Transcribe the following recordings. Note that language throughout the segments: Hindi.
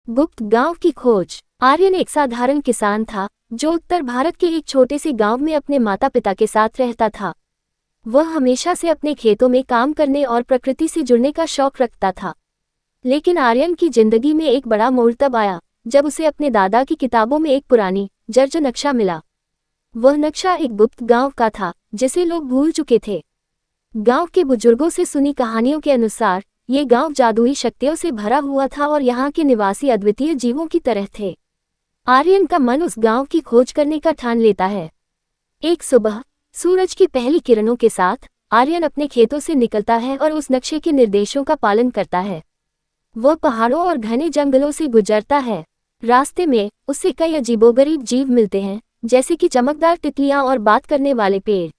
गुप्त गांव की खोज। आर्यन एक साधारण किसान था जो उत्तर भारत के एक छोटे से गांव में अपने माता पिता के साथ रहता था। वह हमेशा से अपने खेतों में काम करने और प्रकृति से जुड़ने का शौक रखता था। लेकिन आर्यन की जिंदगी में एक बड़ा मोड़ तब आया जब उसे अपने दादा की किताबों में एक पुरानी जर्जर नक्शा मिला। वह नक्शा एक गुप्त गांव का था जिसे लोग भूल चुके थे। गांव के बुजुर्गों से सुनी कहानियों के अनुसार ये गांव जादुई शक्तियों से भरा हुआ था और यहाँ के निवासी अद्वितीय जीवों की तरह थे। आर्यन का मन उस गांव की खोज करने का ठान लेता है। एक सुबह सूरज की पहली किरणों के साथ आर्यन अपने खेतों से निकलता है और उस नक्शे के निर्देशों का पालन करता है। वह पहाड़ों और घने जंगलों से गुजरता है। रास्ते में उससे कई अजीबोगरीब जीव मिलते हैं, जैसे कि चमकदार तितलियां और बात करने वाले पेड़।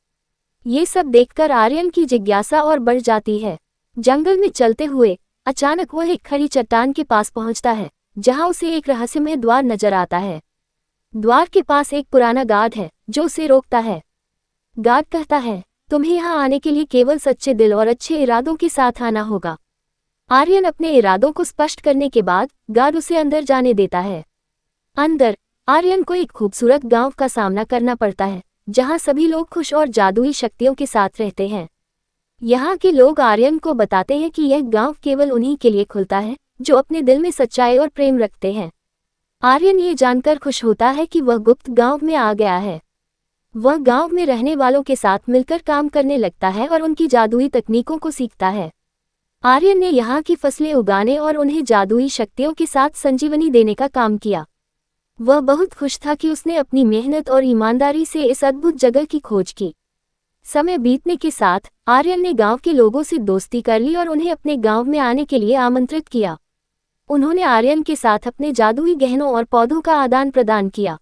ये सब देखकर आर्यन की जिज्ञासा और बढ़ जाती है। जंगल में चलते हुए अचानक वह एक खड़ी चट्टान के पास पहुंचता है, जहां उसे एक रहस्यमय द्वार नजर आता है। द्वार के पास एक पुराना गार्ड है जो उसे रोकता है। गार्ड कहता है, तुम्हें यहाँ आने के लिए केवल सच्चे दिल और अच्छे इरादों के साथ आना होगा। आर्यन अपने इरादों को स्पष्ट करने के बाद गार्ड उसे अंदर जाने देता है। अंदर आर्यन को एक खूबसूरत गांव का सामना करना पड़ता है, जहां सभी लोग खुश और जादुई शक्तियों के साथ रहते हैं। यहाँ के लोग आर्यन को बताते हैं कि यह गांव केवल उन्हीं के लिए खुलता है जो अपने दिल में सच्चाई और प्रेम रखते हैं। आर्यन ये जानकर खुश होता है कि वह गुप्त गांव में आ गया है। वह गांव में रहने वालों के साथ मिलकर काम करने लगता है और उनकी जादुई तकनीकों को सीखता है। आर्यन ने यहाँ की फसलें उगाने और उन्हें जादुई शक्तियों के साथ संजीवनी देने का काम किया। वह बहुत खुश था कि उसने अपनी मेहनत और ईमानदारी से इस अद्भुत जगह की खोज की। समय बीतने के साथ आर्यन ने गांव के लोगों से दोस्ती कर ली और उन्हें अपने गांव में आने के लिए आमंत्रित किया। उन्होंने आर्यन के साथ अपने जादुई गहनों और पौधों का आदान प्रदान किया।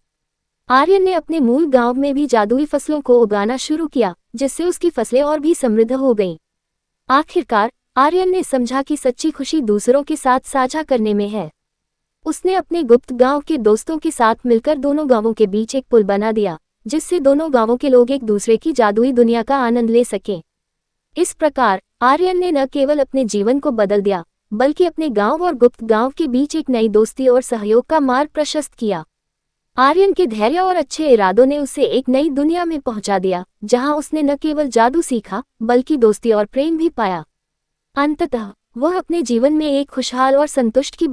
आर्यन ने अपने मूल गांव में भी जादुई फसलों को उगाना शुरू किया, जिससे उसकी फसलें और भी समृद्ध हो गईं। आखिरकार आर्यन ने समझा कि सच्ची खुशी दूसरों के साथ साझा करने में है। उसने अपने गुप्त गांव के दोस्तों के साथ मिलकर दोनों गांवों के बीच एक पुल बना दिया, जिससे दोनों गांवों के लोग एक दूसरे की जादुई दुनिया का आनंद ले सकें। इस प्रकार आर्यन ने न केवल अपने जीवन को बदल दिया, बल्कि अपने गांव और गुप्त गांव के बीच एक नई दोस्ती और सहयोग का मार्ग प्रशस्त किया। आर्यन के धैर्य और अच्छे इरादों ने उसे एक नई दुनिया में पहुंचा दिया, जहां उसने न केवल जादू सीखा बल्कि दोस्ती और प्रेम भी पाया। अंततः वह अपने जीवन में एक खुशहाल और संतुष्ट की